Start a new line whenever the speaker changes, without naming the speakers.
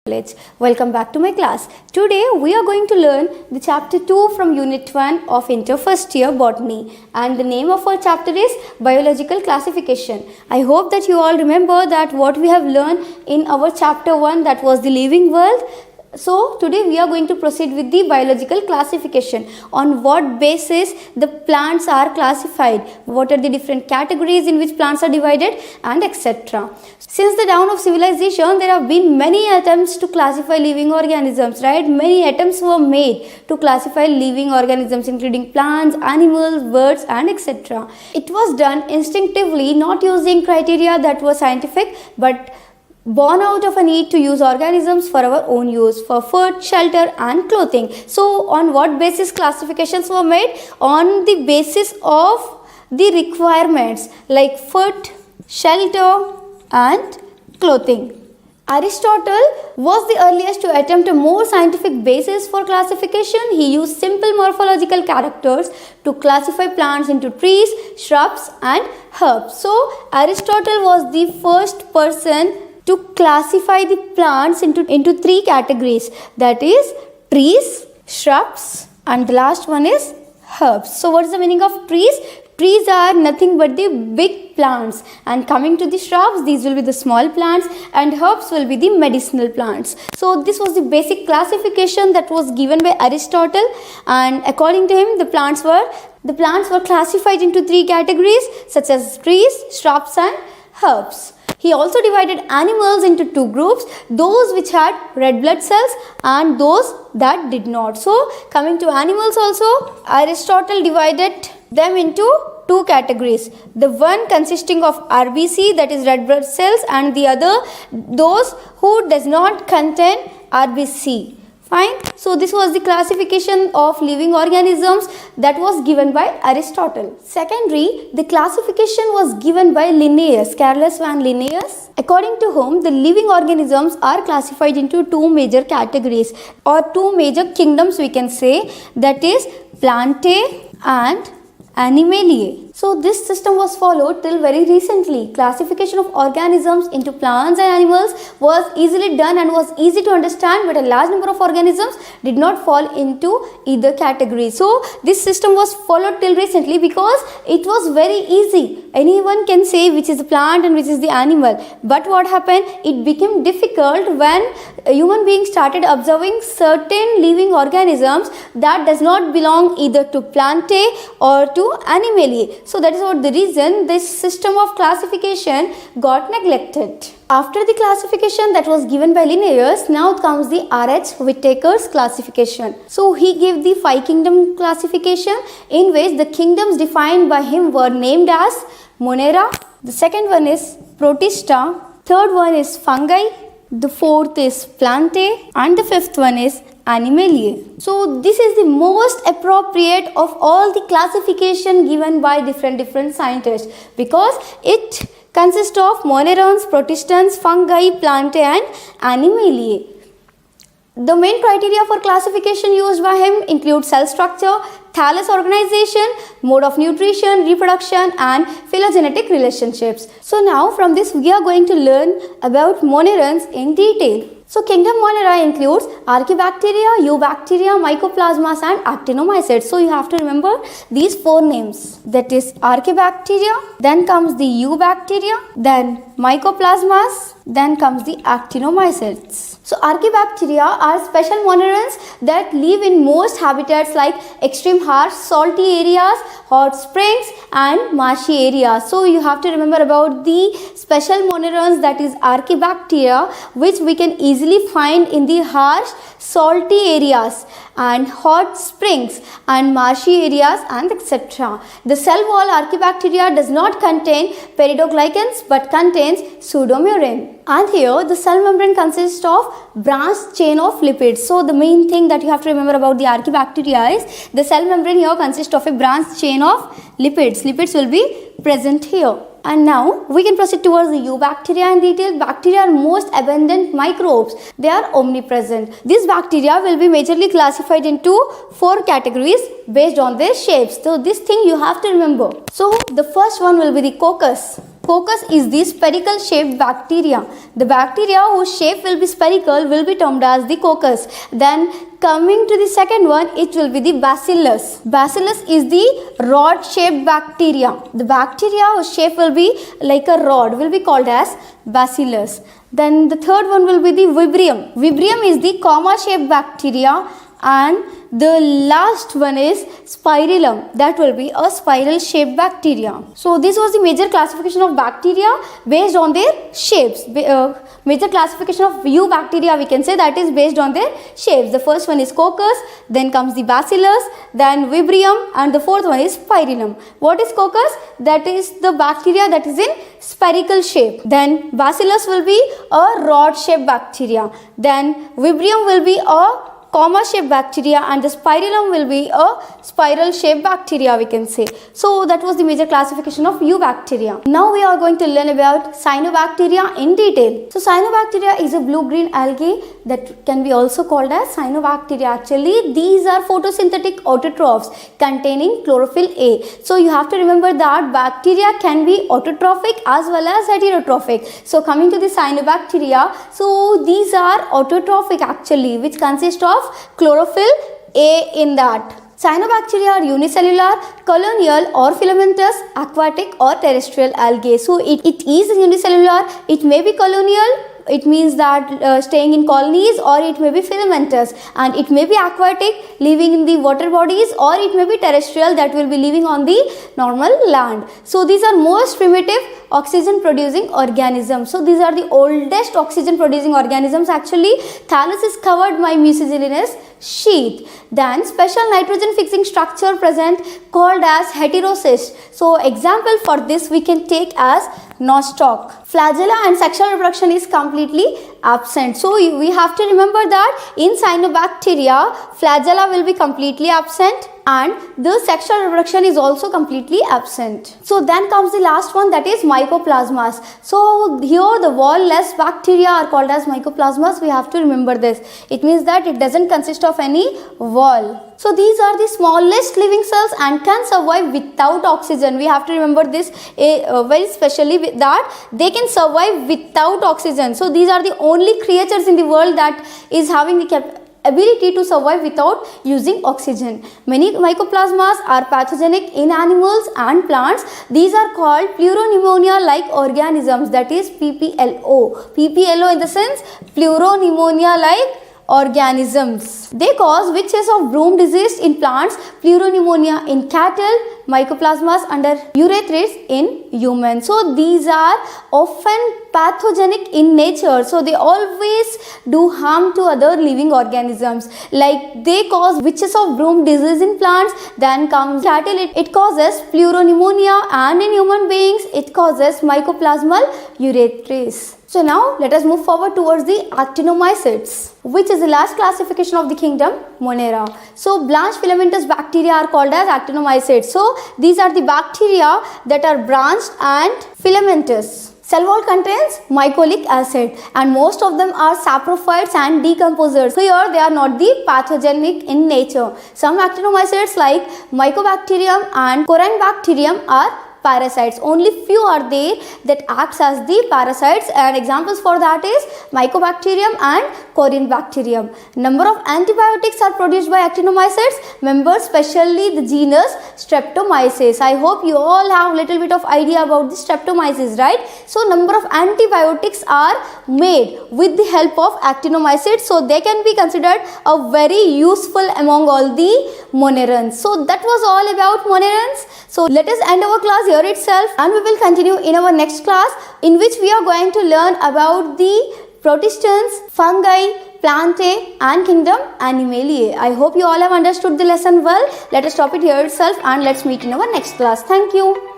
College. Welcome back to my class. Today we are going to learn the chapter 2 from unit 1 of inter first year botany, and the name of our chapter is biological classification. I hope that you all remember that what we have learned in our chapter 1, that was the living world. So today we are going to proceed with the biological classification. On what basis the plants are classified, what are the different categories in which plants are divided, and etc. Since the dawn of civilization, there have been many attempts to classify living organisms, right? Many attempts were made to classify living organisms, including plants, animals, birds, and etc. It was done instinctively, not using criteria that were scientific, but born out of a need to use organisms for our own use, for food, shelter, and clothing. So on what basis classifications were made? On the basis of the requirements like food, shelter, and clothing. Aristotle was the earliest to attempt a more scientific basis for classification. He used simple morphological characters to classify plants into trees, shrubs, and herbs. So Aristotle was the first person to classify the plants into three categories, that is trees, shrubs, and the last one is herbs. So what is the meaning of trees? Trees are nothing but the big plants, and coming to the shrubs, these will be the small plants, and herbs will be the medicinal plants. So this was the basic classification that was given by Aristotle, and according to him, the plants were classified into three categories such as trees, shrubs, and herbs. He also divided animals into two groups, those which had red blood cells and those that did not. So coming to animals also, Aristotle divided them into two categories. The one consisting of RBC, that is red blood cells, and the other those who does not contain RBC. Fine. So this was the classification of living organisms that was given by Aristotle. Secondly, the classification was given by Linnaeus, Carolus van Linnaeus, according to whom the living organisms are classified into two major categories, or two major kingdoms we can say, that is Plantae and Animaliae. So this system was followed till very recently. Classification of organisms into plants and animals was easily done and was easy to understand, but a large number of organisms did not fall into either category. So this system was followed till recently because it was very easy. Anyone can say which is the plant and which is the animal. But what happened? It became difficult when human beings started observing certain living organisms that does not belong either to Plantae or to Animaliae. So that is what the reason this system of classification got neglected. After the classification that was given by Linnaeus, now comes the R.H. Whittaker's classification. So he gave the 5 kingdom classification, in which the kingdoms defined by him were named as Monera, the second one is Protista, third one is Fungi, the fourth is Plantae, and the fifth one is Animaliae. So this is the most appropriate of all the classification given by different scientists, because it consists of monerans, protistans, fungi, Plantae, and Animaliae. The main criteria for classification used by him include cell structure, thallus organization, mode of nutrition, reproduction, and phylogenetic relationships. So now from this we are going to learn about monerans in detail. So kingdom Monera includes Archaebacteria, Eubacteria, Mycoplasmas, and Actinomycetes. So you have to remember these 4 names. That is Archaebacteria, then comes the Eubacteria, then Mycoplasmas, then comes the Actinomycetes. So Archaebacteria are special monerans that live in most habitats like extreme harsh, salty areas, hot springs, and marshy areas. So you have to remember about the special monerans, that is Archaebacteria, which we can easily find in the harsh, salty areas and hot springs and marshy areas and etc. The cell wall Archaebacteria does not contain peridoglycans but contains pseudomurine. And here the cell membrane consists of branched chain of lipids. So the main thing that you have to remember about the Archaebacteria is the cell membrane here consists of a branched chain of lipids. Lipids will be present here. And now we can proceed towards the eubacteria in detail. Bacteria are most abundant microbes. They are omnipresent. These bacteria will be majorly classified into 4 categories based on their shapes. So this thing you have to remember. So the first one will be the coccus. Coccus is the spherical shaped bacteria. The bacteria whose shape will be spherical will be termed as the coccus. Then coming to the second one, it will be the bacillus. Bacillus is the rod shaped bacteria. The bacteria whose shape will be like a rod will be called as bacillus. Then the third one will be the vibrio. Vibrio is the comma shaped bacteria, and the last one is spirillum, that will be a spiral shaped bacteria. So this was the major classification of bacteria based on their shapes. Major classification of eubacteria, we can say, that is based on their shapes. The first one is coccus, then comes the bacillus, then vibrium, and the fourth one is spirillum. What is coccus? That is the bacteria that is in spherical shape. Then bacillus will be a rod shaped bacteria. Then vibrium will be a comma shaped bacteria, and the spirillum will be a spiral shaped bacteria, we can say. So that was the major classification of eubacteria. Now we are going to learn about cyanobacteria in detail. So cyanobacteria is a blue-green algae that can be also called as cyanobacteria. Actually, these are photosynthetic autotrophs containing chlorophyll A. So you have to remember that bacteria can be autotrophic as well as heterotrophic. So coming to the cyanobacteria, so these are autotrophic actually, which consist of chlorophyll A in that. Cyanobacteria are unicellular, colonial or filamentous, aquatic or terrestrial algae. So it is unicellular, it may be colonial, it means that staying in colonies, or it may be filamentous, and it may be aquatic, living in the water bodies, or it may be terrestrial, that will be living on the normal land. So these are most primitive oxygen producing organisms. So these are the oldest oxygen producing organisms actually. Thallus is covered by mucilaginous sheath. Then special nitrogen fixing structure present called as heterocyst. So example for this we can take as nostoc. Flagella and sexual reproduction is completely absent. So we have to remember that in cyanobacteria, flagella will be completely absent and the sexual reproduction is also completely absent. So then comes the last one, that is mycoplasmas. So here the wall-less bacteria are called as mycoplasmas. We have to remember this. It means that it doesn't consist of any wall. So these are the smallest living cells and can survive without oxygen. We have to remember this very specially, that they can survive without oxygen. So these are the only creatures in the world that is having the ability to survive without using oxygen. Many mycoplasmas are pathogenic in animals and plants. These are called pleuropneumonia-like organisms, that is PPLO. PPLO in the sense pleuropneumonia-like organisms. They cause witches of broom disease in plants, pleuropneumonia in cattle, mycoplasmas under urethritis in humans. So these are often pathogenic in nature. So they always do harm to other living organisms. Like they cause witches of broom disease in plants, then comes cattle, it causes pleuropneumonia, and in human beings it causes mycoplasmal urethritis. So now let us move forward towards the actinomycetes, which is the last classification of the kingdom, Monera. So branched filamentous bacteria are called as actinomycetes. So these are the bacteria that are branched and filamentous. Cell wall contains mycolic acid and most of them are saprophytes and decomposers. Here they are not the pathogenic in nature. Some actinomycetes like Mycobacterium and Corynebacterium are parasites. Only few are there that acts as the parasites, and examples for that is Mycobacterium and Corynebacterium. Number of antibiotics are produced by actinomycetes members, especially the genus Streptomyces. I hope you all have little bit of idea about the Streptomyces, right? So number of antibiotics are made with the help of actinomycetes, so they can be considered a very useful among all the monerans. So that was all about monerans. So let us end our class here itself, and we will continue in our next class, in which we are going to learn about the protistans, fungi, plantae and kingdom Animaliae. I hope you all have understood the lesson well. Let us stop it here itself and let's meet in our next class. Thank you.